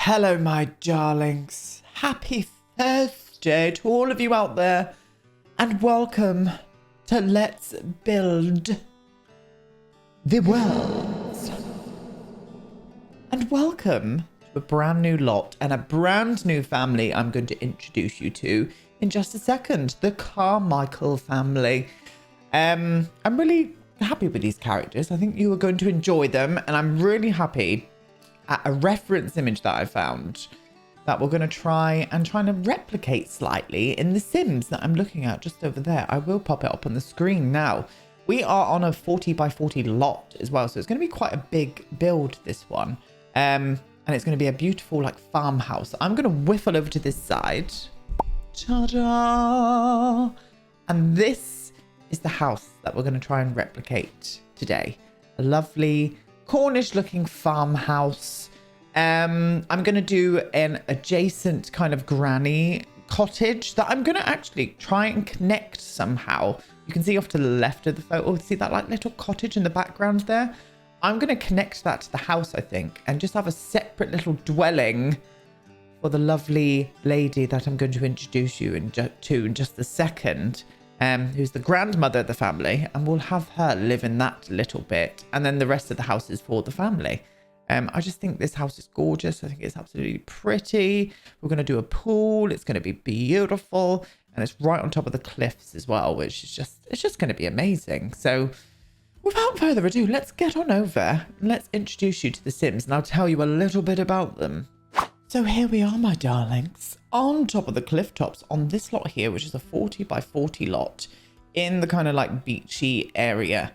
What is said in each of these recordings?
Hello, my darlings. Happy Thursday to all of you out there, and welcome to Let's Build the World. And welcome to a brand new lot and a brand new family I'm going to introduce you to in just a second, the Carmichael family. I'm really happy with these characters. I think you are going to enjoy them, and I'm really happy at a reference image that I found that we're going to try to replicate slightly in The Sims that I'm looking at just over there. I will pop it up on the screen now. We are on a 40 by 40 lot as well, so it's going to be quite a big build, this one. And it's going to be a beautiful like farmhouse. I'm going to whiffle over to this side. Ta-da! And this is the house that we're going to try and replicate today. A lovely Cornish looking farmhouse. I'm going to do an adjacent kind of granny cottage that I'm going to actually try and connect somehow. You can see off to the left of the photo, see that like little cottage in the background there? I'm going to connect that to the house, I think, and just have a separate little dwelling for the lovely lady that I'm going to introduce you to in just a second. Who's the grandmother of the family, and we'll have her live in that little bit, and then the rest of the house is for the family. I just think this house is gorgeous. I think it's absolutely pretty. We're going to do a pool. It's going to be beautiful, and it's right on top of the cliffs as well, which is just going to be amazing. So without further ado, let's get on over and let's introduce you to the Sims, and I'll tell you a little bit about them. So here we are, my darlings, on top of the cliff tops on this lot here, which is a 40 by 40 lot in the kind of like beachy area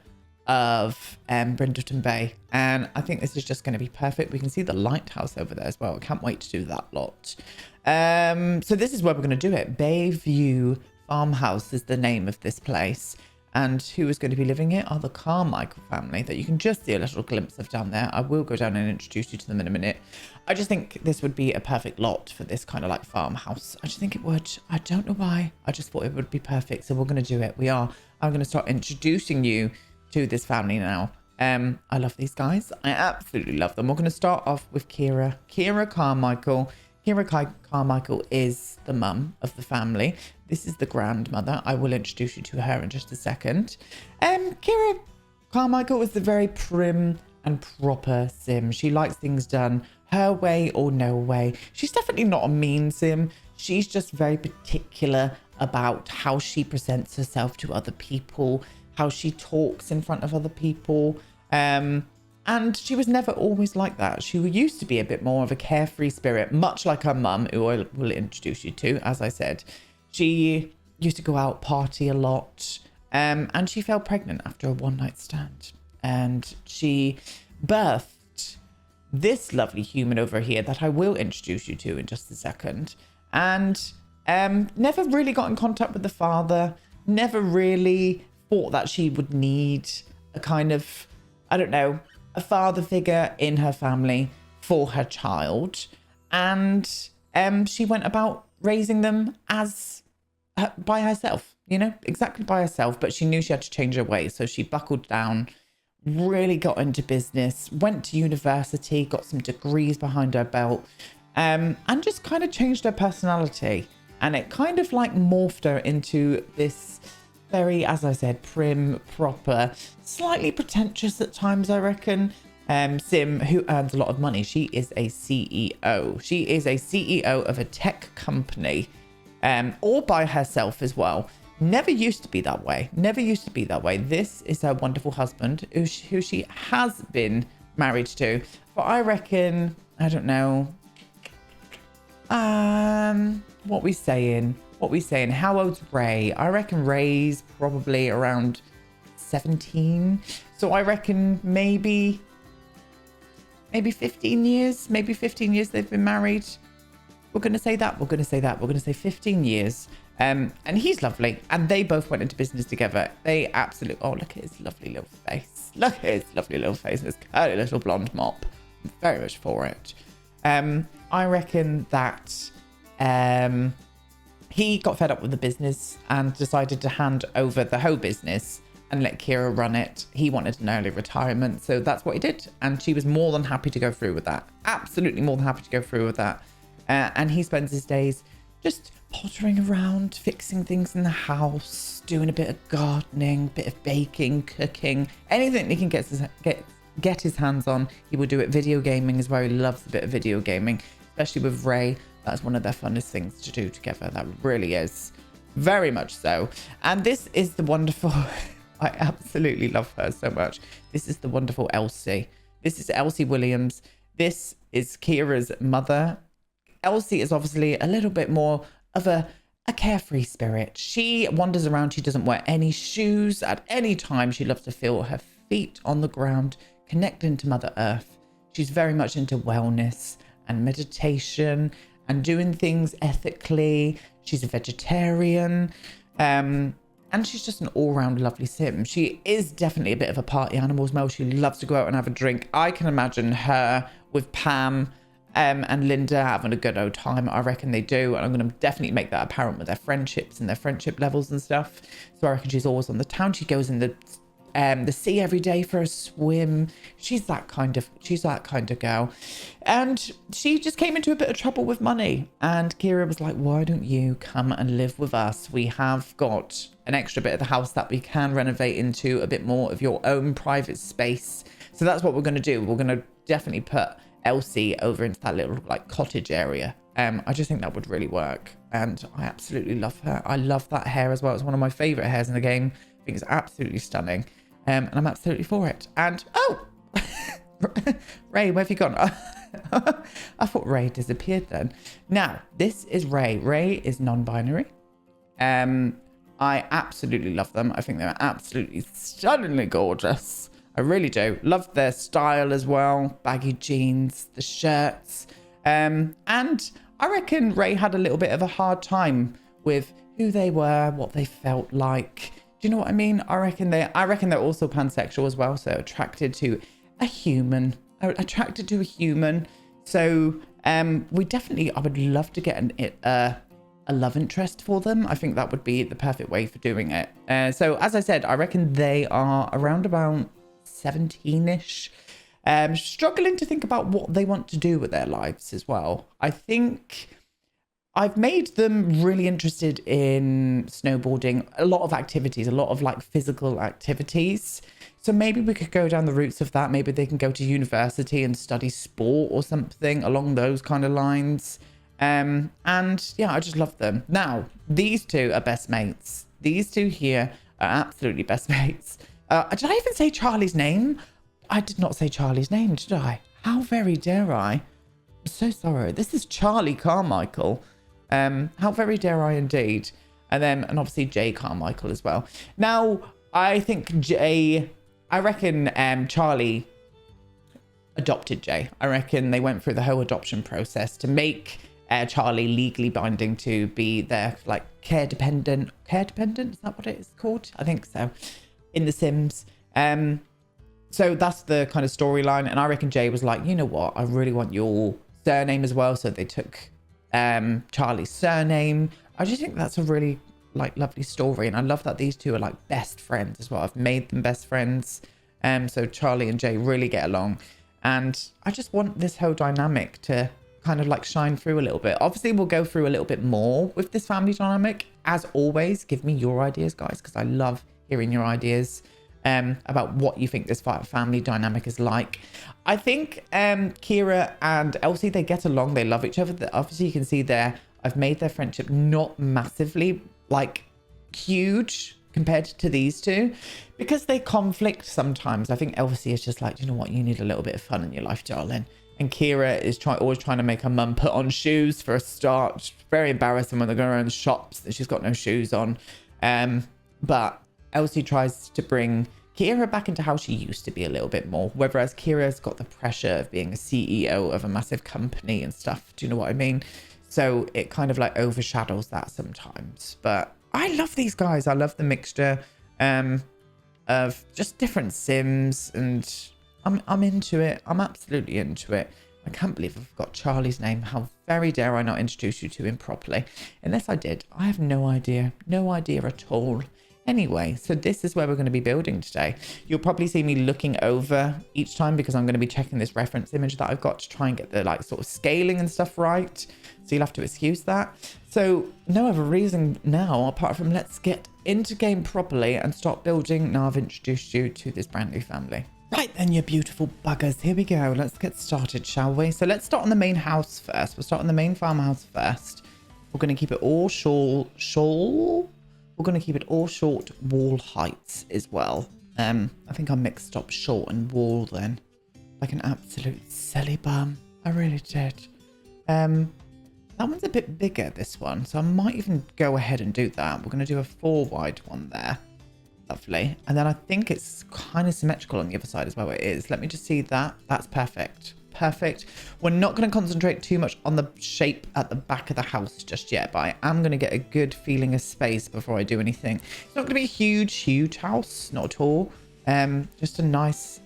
of Brindleton Bay. And I think this is just going to be perfect. We can see the lighthouse over there as well. I can't wait to do that lot. So this is where we're going to do it. View Farmhouse is the name of this place. And who is going to be living here are the Carmichael family that you can just see a little glimpse of down there. I will go down and introduce you to them in a minute. I just think this would be a perfect lot for this kind of like farmhouse. I just think it would. I don't know why. I just thought it would be perfect. So we're going to do it. We are. I'm going to start introducing you to this family now. I love these guys. I absolutely love them. We're going to start off with Kira. Kira Carmichael. Kira Carmichael is the mum of the family. This is the grandmother. I will introduce you to her in just a second. Kira Carmichael is the very prim and proper Sim. She likes things done her way or no way. She's definitely not a mean Sim. She's just very particular about how she presents herself to other people, how she talks in front of other people. And she was never always like that. She used to be a bit more of a carefree spirit, much like her mum, who I will introduce you to, as I said. She used to go out, party a lot, and she fell pregnant after a one-night stand. And she birthed this lovely human over here that I will introduce you to in just a second. And never really got in contact with the father, never really thought that she would need a kind of, I don't know, a father figure in her family for her child. And she went about raising them by herself, you know, exactly by herself. But she knew she had to change her ways. So she buckled down, really got into business, went to university, got some degrees behind her belt, and just kind of changed her personality. And it kind of like morphed her into this very, as I said, prim, proper, slightly pretentious at times, I reckon, Sim who earns a lot of money. She is a CEO. She is a CEO of a tech company, all by herself as well. Never used to be that way. Never used to be that way. This is her wonderful husband, who she has been married to for, I reckon, I don't know, what we saying? How old's Ray? I reckon Ray's probably around 17. So I reckon maybe 15 years. Maybe 15 years they've been married. We're going to say that. We're going to say 15 years. And he's lovely. And they both went into business together. They absolutely... Oh, look at his lovely little face. Look at his lovely little face. His curly little blonde mop. I'm very much for it. I reckon that... he got fed up with the business and decided to hand over the whole business and let Kira run it. He wanted an early retirement, so that's what he did. And she was more than happy to go through with that. Absolutely more than happy to go through with that. And he spends his days just pottering around, fixing things in the house, doing a bit of gardening, bit of baking, cooking, anything he can get his hands on. He will do it. Video gaming is where he loves a bit of video gaming, especially with Ray. That's one of their funnest things to do together. That really is. Very much so. And this is the wonderful... I absolutely love her so much. This is the wonderful Elsie. This is Elsie Williams. This is Kira's mother. Elsie is obviously a little bit more of a carefree spirit. She wanders around. She doesn't wear any shoes at any time. She loves to feel her feet on the ground, connecting to Mother Earth. She's very much into wellness and meditation and doing things ethically. She's a vegetarian. And she's just an all-round lovely sim. She is definitely a bit of a party animal as well. She loves to go out and have a drink. I can imagine her with Pam and Linda having a good old time. I reckon they do. And I'm going to definitely make that apparent with their friendships and their friendship levels and stuff. So I reckon she's always on the town. She goes in the sea every day for a swim. She's that kind of girl. And she just came into a bit of trouble with money. And Kira was like, why don't you come and live with us? We have got an extra bit of the house that we can renovate into a bit more of your own private space. So that's what we're going to do. We're going to definitely put Elsie over into that little like cottage area. I just think that would really work. And I absolutely love her. I love that hair as well. It's one of my favorite hairs in the game. I think it's absolutely stunning. And I'm absolutely for it. And, oh, Ray, where have you gone? I thought Ray disappeared then. Now, this is Ray. Ray is non-binary. I absolutely love them. I think they're absolutely stunningly gorgeous. I really do. Love their style as well. Baggy jeans, the shirts. And I reckon Ray had a little bit of a hard time with who they were, what they felt like. Do you know what I mean? I reckon they're also pansexual as well. So attracted to a human. So I would love to get a love interest for them. I think that would be the perfect way for doing it. So as I said, I reckon they are around about 17-ish. Struggling to think about what they want to do with their lives as well. I think I've made them really interested in snowboarding, a lot of activities, a lot of like physical activities. So maybe we could go down the routes of that. Maybe they can go to university and study sport or something along those kind of lines. And yeah, I just love them. Now, these two are best mates. These two here are absolutely best mates. Did I even say Charlie's name? I did not say Charlie's name, did I? How very dare I? I'm so sorry. This is Charlie Carmichael. How very dare I indeed. And obviously Jay Carmichael as well. Now, I think I reckon Charlie adopted Jay. I reckon they went through the whole adoption process to make Charlie legally binding to be their like care dependent. Care dependent? Is that what it is called? I think so. In The Sims. So that's the kind of storyline. And I reckon Jay was like, you know what? I really want your surname as well. So they took Charlie's surname. I just think that's a really like lovely story. And I love that these two are like best friends as well. I've made them best friends. So Charlie and Jay really get along. And I just want this whole dynamic to kind of like shine through a little bit. Obviously, we'll go through a little bit more with this family dynamic. As always, give me your ideas, guys, because I love hearing your ideas about what you think this family dynamic is like. I think Kira and Elsie, they get along. They love each other. Obviously, you can see there, I've made their friendship not massively like huge compared to these two because they conflict sometimes. I think Elsie is just like, you know what, you need a little bit of fun in your life, darling. And Kira is always trying to make her mum put on shoes for a start. It's very embarrassing when they go around the shops that she's got no shoes on. But Elsie tries to bring Kira back into how she used to be a little bit more. Whereas Kira's got the pressure of being a CEO of a massive company and stuff. Do you know what I mean? So it kind of like overshadows that sometimes. But I love these guys. I love the mixture of just different Sims, and I'm into it. I'm absolutely into it. I can't believe I've got Charlie's name. How very dare I not introduce you to him properly? Unless I did. I have no idea. No idea at all. Anyway, so this is where we're going to be building today. You'll probably see me looking over each time because I'm going to be checking this reference image that I've got to try and get the like sort of scaling and stuff right. So you'll have to excuse that. So no other reason now apart from let's get into game properly and start building. Now I've introduced you to this brand new family. Right then, you beautiful buggers. Here we go. Let's get started, shall we? So let's start on the main house first. We'll start on the main farmhouse first. We're going to keep it all We're going to keep it all short wall heights as well. I think I mixed up short and wall then. Like an absolute silly bum. I really did. That one's a bit bigger, this one. So I might even go ahead and do that. We're going to do a 4 wide one there. Lovely. And then I think it's kind of symmetrical on the other side as well. It is. Let me just see that. That's perfect. Perfect. We're not going to concentrate too much on the shape at the back of the house just yet, but I am going to get a good feeling of space before I do anything. It's not going to be a huge house. Not at all. Just a nice,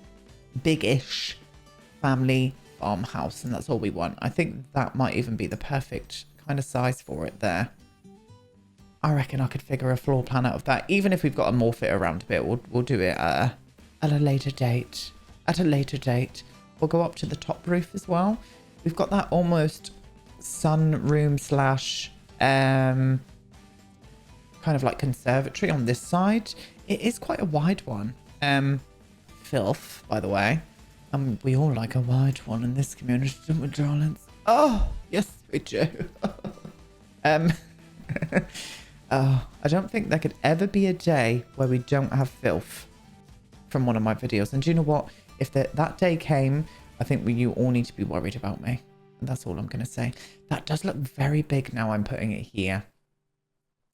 big-ish family farmhouse, and that's all we want. I think that might even be the perfect kind of size for it there. I reckon I could figure a floor plan out of that. Even if we've got to morph it around a bit, we'll do it at a later date. At a later date. We'll go up to the top roof as well. We've got that almost sunroom slash kind of like conservatory on this side. It is quite a wide one. Filth, by the way. We all like a wide one in this community, don't we, darlings? Oh, yes, we do. Oh, I don't think there could ever be a day where we don't have filth from one of my videos. And do you know what? If that day came, I think you all need to be worried about me. And that's all I'm going to say. That does look very big now I'm putting it here.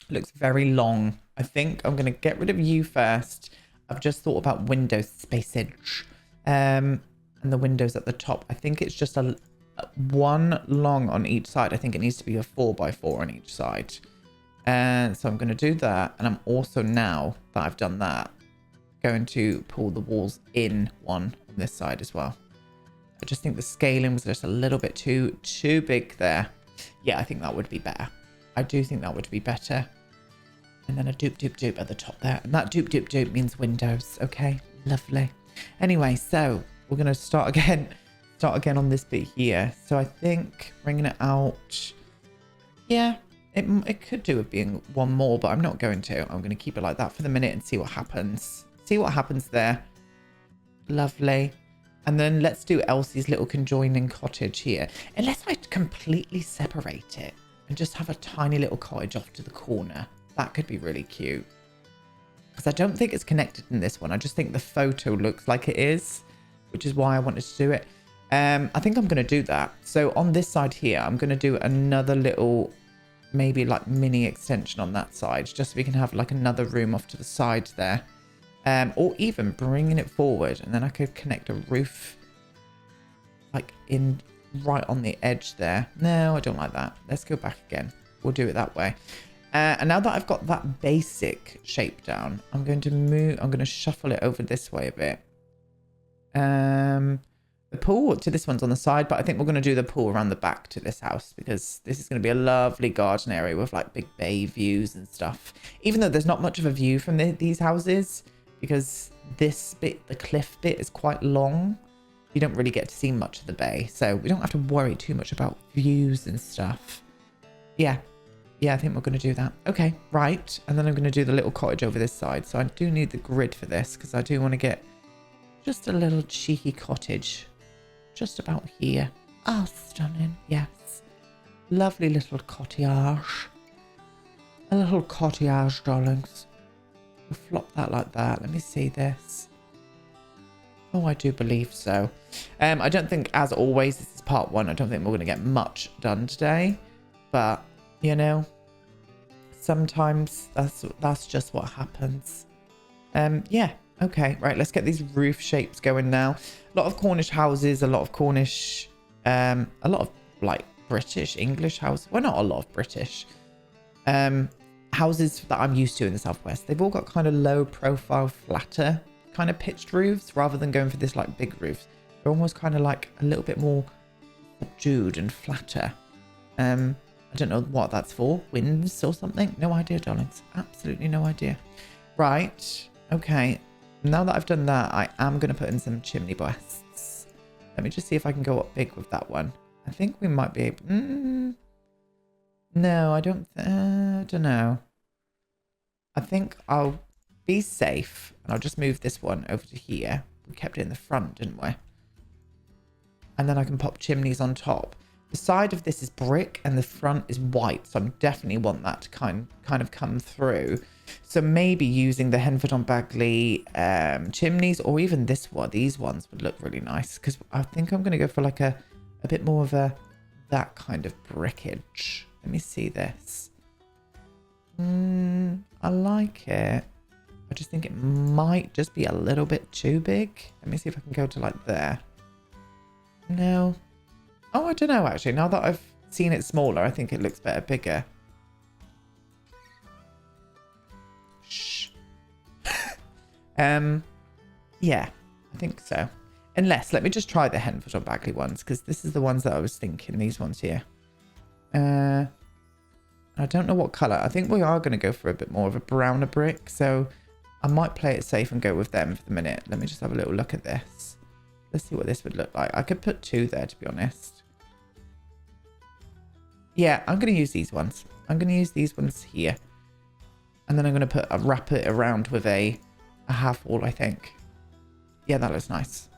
It looks very long. I think I'm going to get rid of you first. I've just thought about window spacage. And the windows at the top. I think it's just a one long on each side. I think it needs to be a 4x4 on each side. And so I'm going to do that. And I'm also, now that I've done that, going to pull the walls in one on this side as well. I just think the scaling was just a little bit too big there. Yeah, I think that would be better. I do think that would be better. And then a doop at the top there. And that doop means windows. Okay, lovely. Anyway, so we're going to start again on this bit here. So I think bringing it out. Yeah, it could do with being one more, but I'm not going to. I'm going to keep it like that for the minute and see what happens. See what happens there. Lovely. And then let's do Elsie's little conjoining cottage here. Unless I completely separate it and just have a tiny little cottage off to the corner. That could be really cute. Because I don't think it's connected in this one. I just think the photo looks like it is, which is why I wanted to do it. I think I'm going to do that. So on this side here, I'm going to do another little, maybe like mini extension on that side, just so we can have like another room off to the side there. Or even bringing it forward, and then I could connect a roof like in right on the edge there. No, I don't like that. Let's go back again. We'll do it that way. And now that I've got that basic shape down, I'm going to shuffle it over this way a bit. The pool to this one's on the side, but I think we're going to do the pool around the back to this house, because this is going to be a lovely garden area with like big bay views and stuff. Even though there's not much of a view from these houses, because this bit, the cliff bit, is quite long. You don't really get to see much of the bay, so we don't have to worry too much about views and stuff. Yeah, I think we're going to do that. Okay, right. And then I'm going to do the little cottage over this side. So I do need the grid for this, because I do want to get just a little cheeky cottage just about here. Oh, stunning. Yes. Lovely little cottage. A little cottage, darlings. We'll flop that like that. Let me see this. Oh, I do believe so. I don't think, as always, this is part one. I don't think we're going to get much done today. But, you know, sometimes that's just what happens. Yeah. Okay. Right. Let's get these roof shapes going now. A lot of Cornish houses, a lot of Cornish, a lot of like British, English houses. Well, not a lot of British. Houses that I'm used to in the Southwest, they've all got kind of low profile, flatter kind of pitched roofs rather than going for this like big roofs. They're almost kind of like a little bit more subdued and flatter. I don't know what that's for. Winds or something? No idea, darlings. Absolutely no idea. Right. Okay. Now that I've done that, I am going to put in some chimney breasts. Let me just see if I can go up big with that one. I think we might be able... no, I don't know. I think I'll be safe. And I'll just move this one over to here. We kept it in the front, didn't we? And then I can pop chimneys on top. The side of this is brick and the front is white. So I definitely want that to kind of come through. So maybe using the Henford on Bagley chimneys, or even this one, these ones would look really nice. Because I think I'm going to go for like a bit more of that kind of brickage. Let me see this. I like it. I just think it might just be a little bit too big. Let me see if I can go to like there. No. Oh, I don't know, actually. Now that I've seen it smaller, I think it looks better bigger. Shh. Yeah, I think so. Unless, let me just try the Henford on Bagley ones, because this is the ones that I was thinking, these ones here. I don't know what colour. I think we are going to go for a bit more of a browner brick, so I might play it safe and go with them for the minute. Let me just have a little look at this. Let's see what this would look like. I could put 2 there, to be honest. Yeah, I'm going to use these ones. I'm going to use these ones here. And then I'm going to wrap it around with a half wall, I think. Yeah, that looks nice.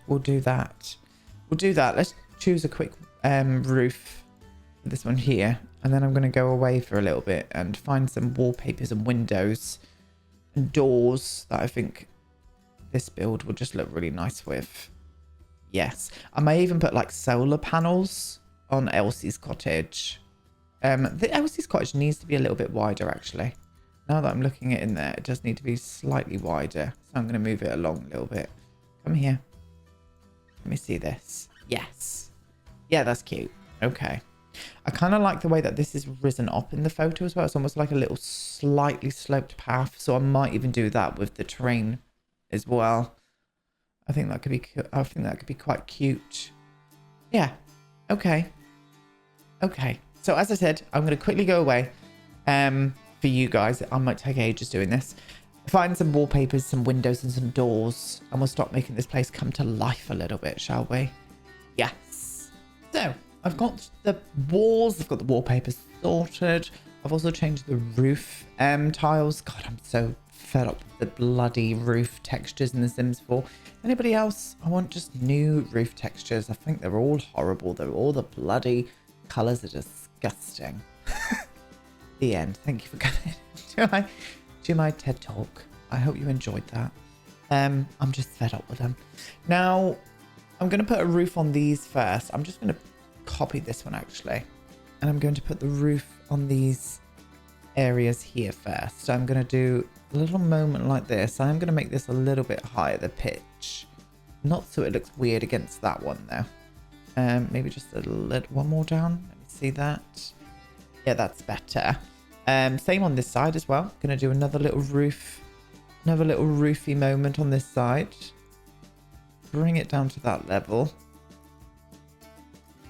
We'll do that. We'll do that. Let's choose a quick roof for this one here. And then I'm going to go away for a little bit and find some wallpapers and windows and doors that I think this build will just look really nice with. Yes. I may even put like solar panels on Elsie's cottage. The Elsie's cottage needs to be a little bit wider, actually. Now that I'm looking at it in there, it does need to be slightly wider. So I'm going to move it along a little bit. Come here. Let me see this. Yes. Yeah, that's cute. Okay. I kind of like the way that this is risen up in the photo as well. It's almost like a little slightly sloped path. So I might even do that with the terrain as well. I think that could be quite cute. Yeah. Okay. Okay. So as I said, I'm going to quickly go away. For you guys, I might take ages doing this. Find some wallpapers, some windows and some doors, and we'll start making this place come to life a little bit, shall we? Yes. So I've got the walls, I've got the wallpapers sorted. I've also changed the roof tiles. God, I'm so fed up with the bloody roof textures in The Sims 4. Anybody else? I want just new roof textures. I think they're all horrible. They're all the bloody colours are disgusting. The end. Thank you for coming to my TED Talk. I hope you enjoyed that. I'm just fed up with them. Now, I'm going to put a roof on these first. I'm just going to copy this one, actually. And I'm going to put the roof on these areas here first. So I'm going to do a little moment like this. I'm going to make this a little bit higher, the pitch. Not so it looks weird against that one, though. Maybe just a little one more down. Let me see that. Yeah, that's better. Same on this side as well. Gonna do another little roof, another little roofy moment on this side. Bring it down to that level.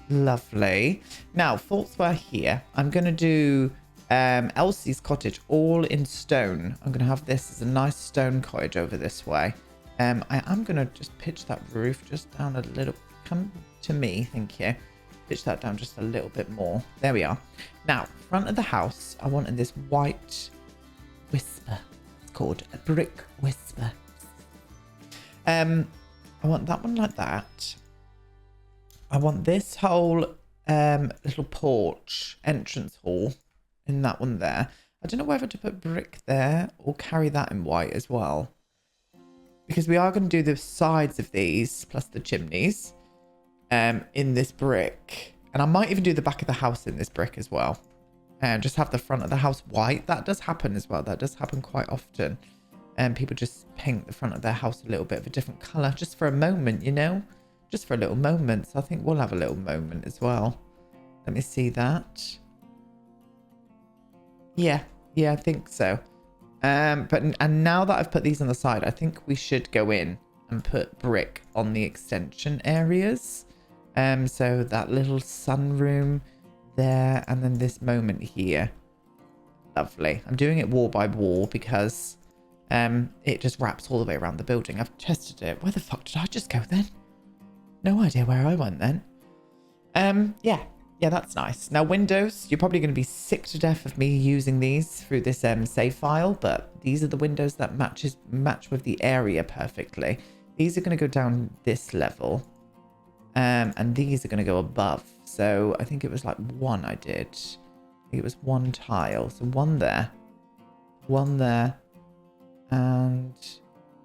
Lovely. Now, thoughts were here. I'm gonna do Elsie's cottage all in stone. I'm gonna have this as a nice stone cottage over this way. I am gonna just pitch that roof just down a little. Come to me, thank you. Pitch that down just a little bit more. There we are. Now, front of the house, I wanted this white whisper. It's called a brick whisper. I want that one like that. I want this whole little porch entrance hall in that one there. I don't know whether to put brick there or carry that in white as well. Because we are going to do the sides of these plus the chimneys. In this brick, and I might even do the back of the house in this brick as well, and just have the front of the house white. That does happen as well. That does happen quite often, and people just paint the front of their house a little bit of a different color just for a moment, you know, just for a little moment. So I think we'll have a little moment as well. Let me see that. Yeah, I think so. And now that I've put these on the side, I think we should go in and put brick on the extension areas. So that little sunroom there, and then this moment here. Lovely. I'm doing it wall by wall because it just wraps all the way around the building. I've tested it. Where the fuck did I just go then? No idea where I went then. Yeah, that's nice. Now windows, you're probably going to be sick to death of me using these through this save file, but these are the windows that match with the area perfectly. These are going to go down this level, and these are going to go above. So I think it was like one I did. I think it was one tile. So one there, and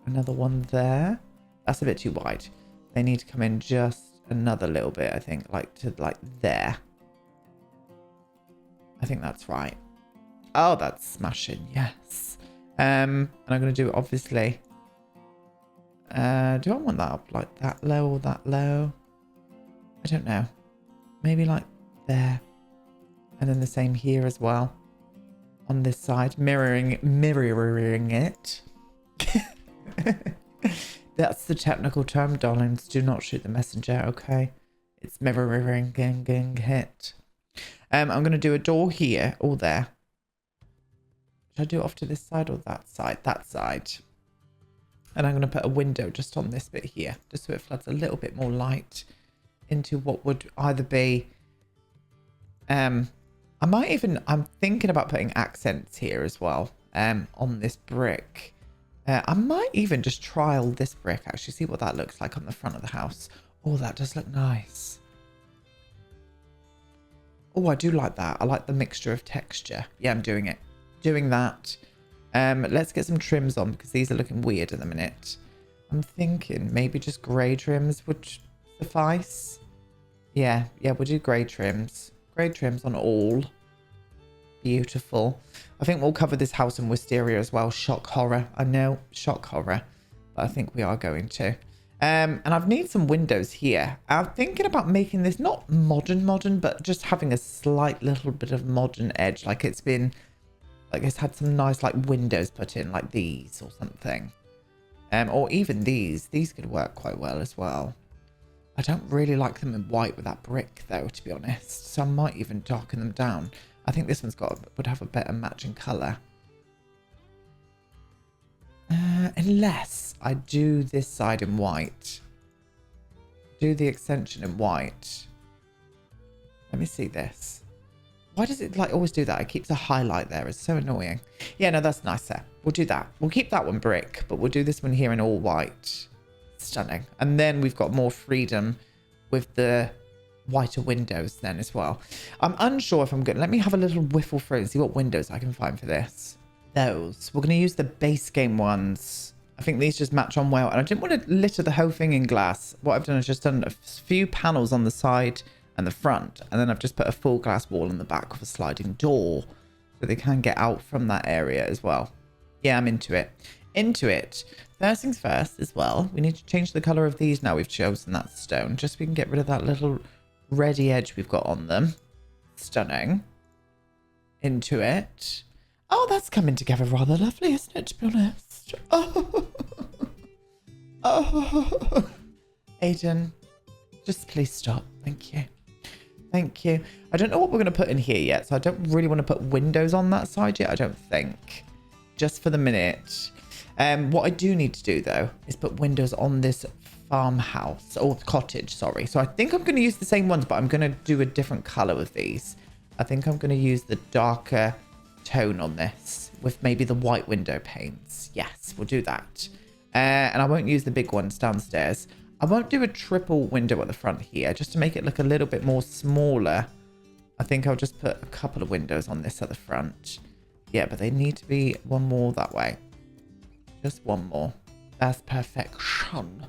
another one there. That's a bit too wide. They need to come in just another little bit, I think, like to like there. I think that's right. Oh, that's smashing. Yes. And I'm going to do it, obviously. Do I want that up like that low or that low? I don't know. Maybe like there. And then the same here as well. On this side. Mirroring it. That's the technical term, darlings. Do not shoot the messenger, okay? It's mirroring it. I'm going to do a door here or there. Should I do it off to this side or that side? That side. And I'm going to put a window just on this bit here, just so it floods a little bit more light into what would either be... I'm thinking about putting accents here as well, on this brick. I might even just trial this brick, actually, see what that looks like on the front of the house. Oh, that does look nice. Oh, I do like that. I like the mixture of texture. Yeah, I'm doing it. Doing that. Let's get some trims on because these are looking weird at the minute. I'm thinking maybe just grey trims would suffice. Yeah, we'll do grey trims. Grey trims on all. Beautiful. I think we'll cover this house in wisteria as well. Shock horror. I know, shock horror. But I think we are going to. And I've need some windows here. I'm thinking about making this not modern, but just having a slight little bit of modern edge. Like it's been, like it's had some nice like windows put in like these or something. Or even these. These could work quite well as well. I don't really like them in white with that brick though, to be honest. So I might even darken them down. I think this one's would have a better matching colour. Unless I do this side in white. Do the extension in white. Let me see this. Why does it like always do that? It keeps a highlight there. It's so annoying. Yeah, no, that's nicer. We'll do that. We'll keep that one brick, but we'll do this one here in all white. Stunning. And then we've got more freedom with the whiter windows then as well. I'm unsure if I'm good. Let me have a little whiffle through and see what windows I can find for this. Those. We're going to use the base game ones. I think these just match on well. And I didn't want to litter the whole thing in glass. What I've done is just done a few panels on the side and the front. And then I've just put a full glass wall in the back with a sliding door. So they can get out from that area as well. Yeah, I'm into it. Into it. First things first as well. We need to change the colour of these now we've chosen that stone. Just so we can get rid of that little reddy edge we've got on them. Stunning. Into it. Oh, that's coming together rather lovely, isn't it, to be honest? Oh. Oh. Aiden, just please stop. Thank you. Thank you. I don't know what we're going to put in here yet, so I don't really want to put windows on that side yet, I don't think. Just for the minute. What I do need to do, though, is put windows on this farmhouse, or cottage, sorry. So I think I'm going to use the same ones, but I'm going to do a different colour with these. I think I'm going to use the darker tone on this with maybe the white window panes. Yes, we'll do that. And I won't use the big ones downstairs. I won't do a triple window at the front here, just to make it look a little bit more smaller. I think I'll just put a couple of windows on this at the front. Yeah, but they need to be one more that way. Just one more. That's perfection.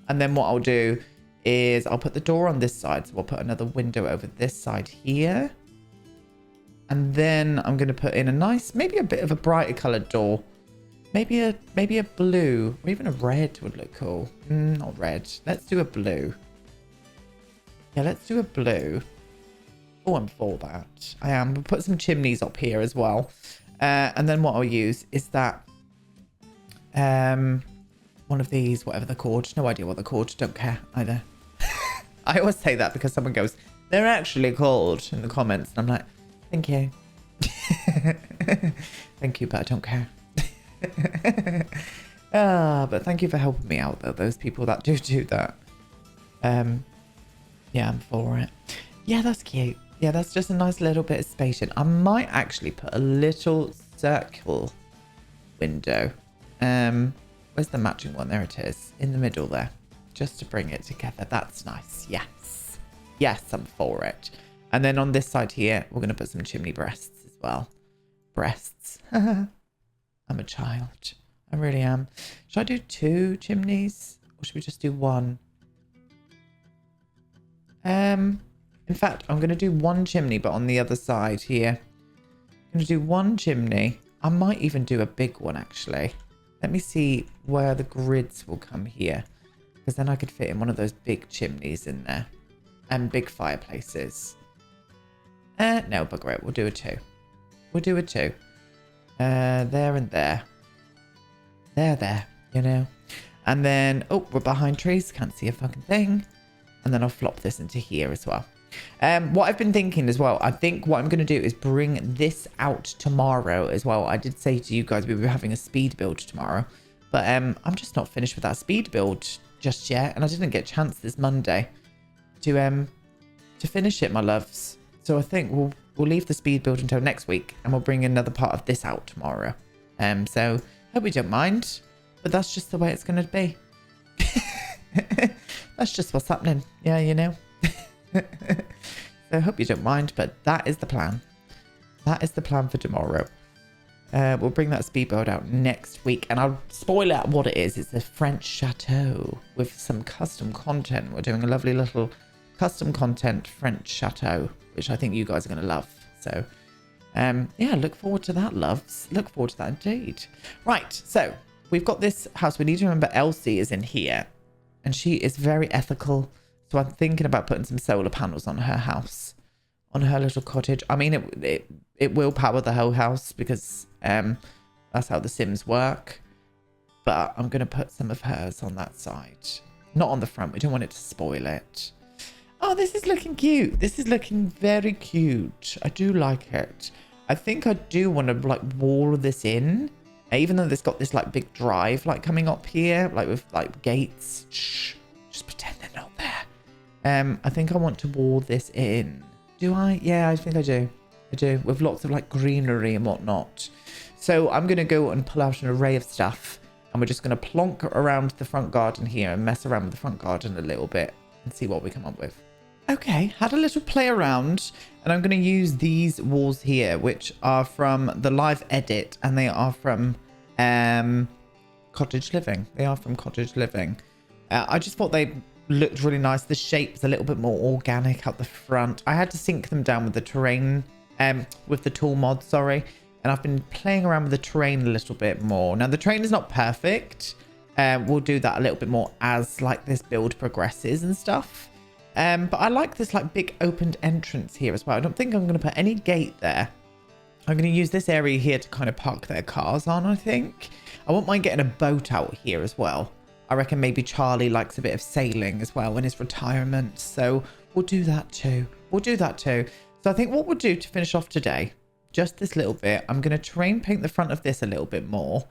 And then what I'll do is I'll put the door on this side. So I'll put another window over this side here. And then I'm going to put in a nice, maybe a bit of a brighter coloured door. Maybe a blue or even a red would look cool. Not red. Let's do a blue. Yeah, let's do a blue. Oh, I'm for that. I am. We'll put some chimneys up here as well. And then what I'll use is that one of these, whatever they're called. No idea what they're called. Don't care either. I always say that because someone goes, they're actually called in the comments. And I'm like, thank you. Thank you, but I don't care. But thank you for helping me out, though. Those people that do that. Yeah, I'm for it. Yeah, that's cute. Yeah, that's just a nice little bit of spacing. I might actually put a little circle window. Where's the matching one? There it is. In the middle there. Just to bring it together. That's nice. Yes. Yes, I'm for it. And then on this side here, we're going to put some chimney breasts as well. Breasts. I'm a child. I really am. Should I do 2 chimneys? Or should we just do 1? In fact, I'm going to do 1 chimney, but on the other side here. I'm going to do 1 chimney. I might even do a big one, actually. Let me see where the grids will come here. Because then I could fit in one of those big chimneys in there. And big fireplaces. No, bugger it. We'll do a 2. We'll do a 2. There and there. There, you know. And then, oh, we're behind trees. Can't see a fucking thing. And then I'll flop this into here as well. What I've been thinking as well, I think what I'm going to do is bring this out tomorrow as well. I did say to you guys we were having a speed build tomorrow. But I'm just not finished with that speed build just yet. And I didn't get a chance this Monday to finish it, my loves. So I think we'll leave the speed build until next week. And we'll bring another part of this out tomorrow. So hope you don't mind. But that's just the way it's going to be. That's just what's happening. Yeah, you know. So I hope you don't mind, but that is the plan. That is the plan for tomorrow. We'll bring that speed build out next week, and I'll spoil out what it is. It's a French chateau with some custom content. We're doing a lovely little custom content French chateau, which I think you guys are going to love. So, yeah, look forward to that, loves. Look forward to that indeed. Right, so we've got this house. We need to remember Elsie is in here. And she is very ethical. So I'm thinking about putting some solar panels on her house. On her little cottage. I mean, it will power the whole house. Because that's how the Sims work. But I'm going to put some of hers on that side. Not on the front. We don't want it to spoil it. Oh, this is looking cute. This is looking very cute. I do like it. I think I do want to like wall this in. Even though it's got this like big drive like coming up here, like with like gates. Shh, just pretend they're not there. I think I want to wall this in. Do I? Yeah, I think I do. I do, with lots of like greenery and whatnot. So I'm going to go and pull out an array of stuff. And we're just going to plonk around the front garden here and mess around with the front garden a little bit. And see what we come up with. Okay, had a little play around. And I'm going to use these walls here, which are from the live edit. And they are from Cottage Living. They are from Cottage Living. I just thought they looked really nice. The shape's a little bit more organic out the front. I had to sync them down with the terrain, with the tool mod, sorry. And I've been playing around with the terrain a little bit more. Now, the terrain is not perfect. We'll do that a little bit more as like this build progresses and stuff. But I like this like big opened entrance here as well. I don't think I'm going to put any gate there. I'm going to use this area here to kind of park their cars on, I think. I won't mind getting a boat out here as well. I reckon maybe Charlie likes a bit of sailing as well in his retirement. So we'll do that too. We'll do that too. So I think what we'll do to finish off today, just this little bit, I'm going to terrain paint the front of this a little bit more.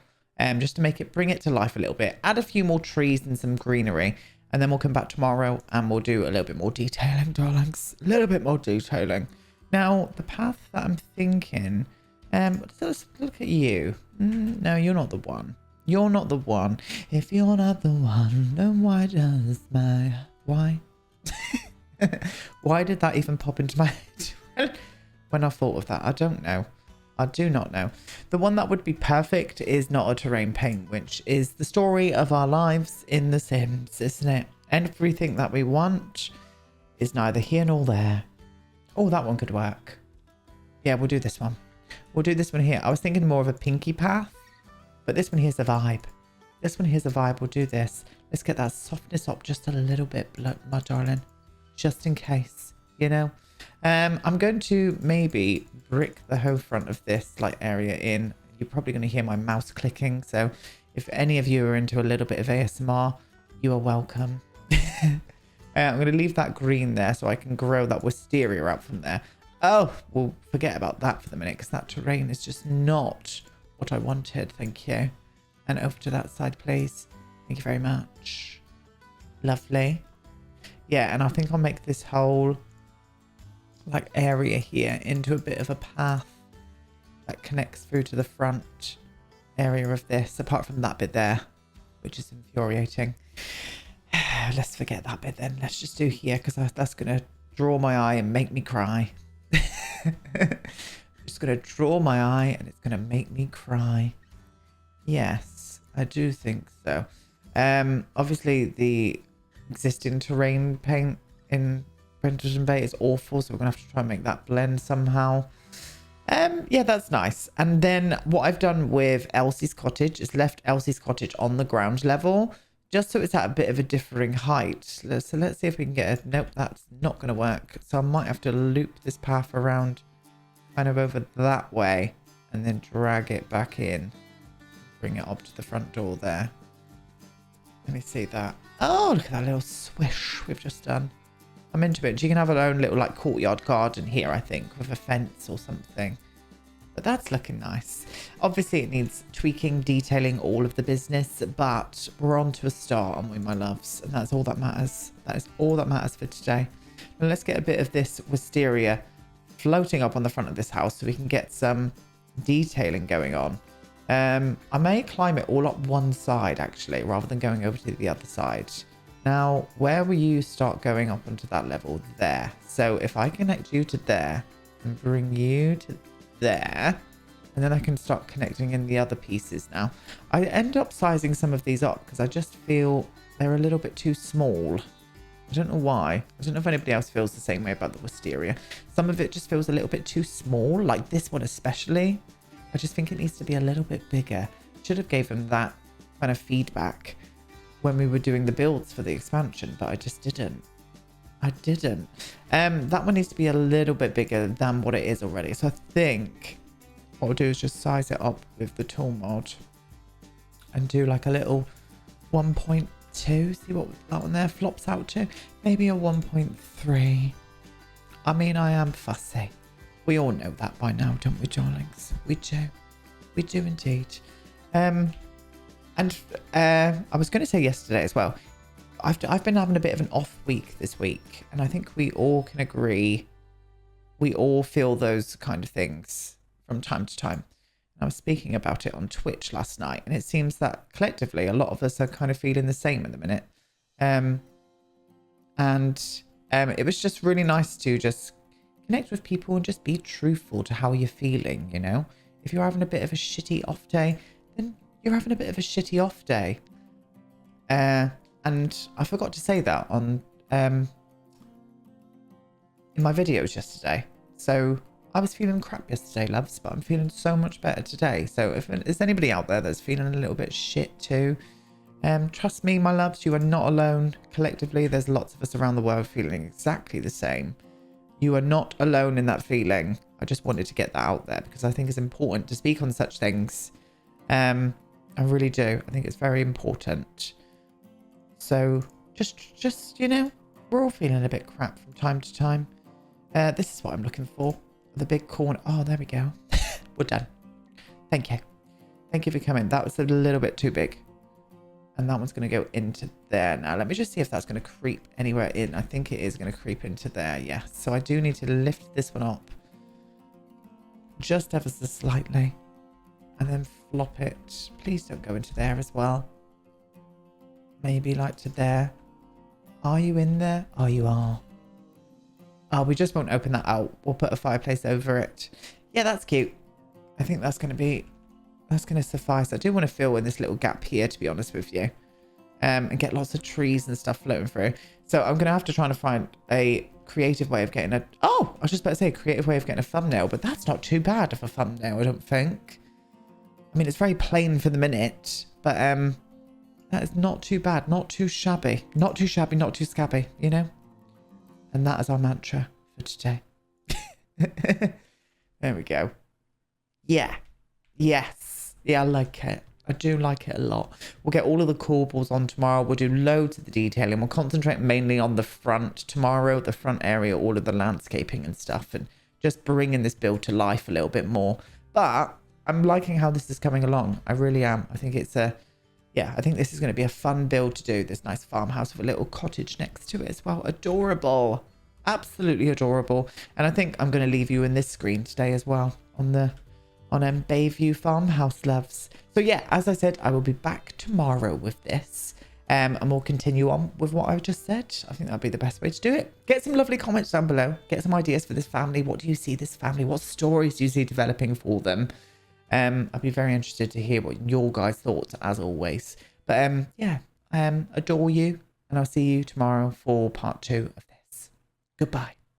Just to make it, bring it to life a little bit. Add a few more trees and some greenery. And then we'll come back tomorrow and we'll do a little bit more detailing, darlings. A little bit more detailing. Now, the path that I'm thinking, let's look at you. No, you're not the one. You're not the one. If you're not the one, then why does my... Why? Why did that even pop into my head when I thought of that? I don't know. I do not know. The one that would be perfect is not a terrain paint, which is the story of our lives in The Sims, isn't it? Everything that we want is neither here nor there. Oh, that one could work. Yeah, we'll do this one. We'll do this one here. I was thinking more of a pinky path, but this one here's a vibe. This one here's a vibe. We'll do this. Let's get that softness up just a little bit, my darling. Just in case, you know. I'm going to maybe brick the whole front of this like area in. You're probably going to hear my mouse clicking. So if any of you are into a little bit of ASMR, you are welcome. I'm going to leave that green there so I can grow that wisteria out from there. Oh, we'll forget about that for the minute because that terrain is just not what I wanted. Thank you. And over to that side, please. Thank you very much. Lovely. Yeah, and I think I'll make this whole like area here into a bit of a path that connects through to the front area of this, apart from that bit there, which is infuriating. Let's forget that bit then. Let's just do here because that's going to draw my eye and make me cry. Just going to draw my eye and it's going to make me cry. Yes, I do think so. Obviously the existing terrain paint in Brindleton Bay is awful, so we're gonna have to try and make that blend somehow. Yeah, that's nice. And then what I've done with Elsie's cottage is left Elsie's cottage on the ground level, just so it's at a bit of a differing height. So let's see if we can get a... Nope, that's not gonna work. So I might have to loop this path around kind of over that way and then drag it back in. Bring it up to the front door there. Let me see that. Oh, look at that little swish we've just done. I'm into it. You can have our own little like courtyard garden here, I think, with a fence or something. But that's looking nice. Obviously, it needs tweaking, detailing, all of the business, but we're on to a start, aren't we, my loves? And that's all that matters. That is all that matters for today. Now let's get a bit of this wisteria floating up on the front of this house so we can get some detailing going on. I may climb it all up one side, actually, rather than going over to the other side. Now, where will you start going up onto that level? There. So if I connect you to there and bring you to there, and then I can start connecting in the other pieces now. I end up sizing some of these up because I just feel they're a little bit too small. I don't know why. I don't know if anybody else feels the same way about the wisteria. Some of it just feels a little bit too small, like this one especially. I just think it needs to be a little bit bigger. Should have gave them that kind of feedback when we were doing the builds for the expansion, but I just didn't. I didn't. That one needs to be a little bit bigger than what it is already. So I think what we'll do is just size it up with the tool mod and do like a little 1.2. See what that one there flops out to. Maybe a 1.3. I mean, I am fussy. We all know that by now, don't we, darlings? We do. We do indeed. I was going to say yesterday as well, I've been having a bit of an off week this week, and I think we all can agree we all feel those kind of things from time to time. I was speaking about it on Twitch last night, and it seems that collectively a lot of us are kind of feeling the same at the minute. It was just really nice to just connect with people and just be truthful to how you're feeling, you know? If you're having a bit of a shitty off day, then you're having a bit of a shitty off day. And I forgot to say that on in my videos yesterday. So I was feeling crap yesterday, loves, but I'm feeling so much better today. So if there's anybody out there that's feeling a little bit shit too, trust me, my loves, you are not alone. Collectively, there's lots of us around the world feeling exactly the same. You are not alone in that feeling. I just wanted to get that out there because I think it's important to speak on such things. I really do. I think it's very important. So just you know, we're all feeling a bit crap from time to time. This is what I'm looking for. The big corner. Oh, there we go. We're done. Thank you. Thank you for coming. That was a little bit too big. And that one's going to go into there now. Let me just see if that's going to creep anywhere in. I think it is going to creep into there. Yes. So I do need to lift this one up just ever so slightly. And then flop it. Please don't go into there as well. Maybe like to there. Are you in there? Oh, you are. Oh, we just won't open that out. We'll put a fireplace over it. Yeah, that's cute. I think that's going to suffice. I do want to fill in this little gap here, to be honest with you. And get lots of trees and stuff floating through. So I'm going to have to try and find a creative way of getting a... Oh, I was just about to say a creative way of getting a thumbnail, but that's not too bad of a thumbnail, I don't think. I mean, it's very plain for the minute, but that is not too bad. Not too shabby. Not too shabby, not too scabby, you know? And that is our mantra for today. There we go. Yeah. Yes. Yeah, I like it. I do like it a lot. We'll get all of the corbels on tomorrow. We'll do loads of the detailing. We'll concentrate mainly on the front tomorrow, the front area, all of the landscaping and stuff, and just bringing this build to life a little bit more. But I'm liking how this is coming along. I really am. I think it's I think this is going to be a fun build to do. This nice farmhouse with a little cottage next to it as well. Adorable. Absolutely adorable. And I think I'm going to leave you in this screen today as well on View Farmhouse, loves. So yeah, as I said, I will be back tomorrow with this. And we'll continue on with what I've just said. I think that'd be the best way to do it. Get some lovely comments down below. Get some ideas for this family. What do you see this family? What stories do you see developing for them? I'd be very interested to hear what your guys' thoughts, as always. But adore you, and I'll see you tomorrow for part 2 of this. Goodbye.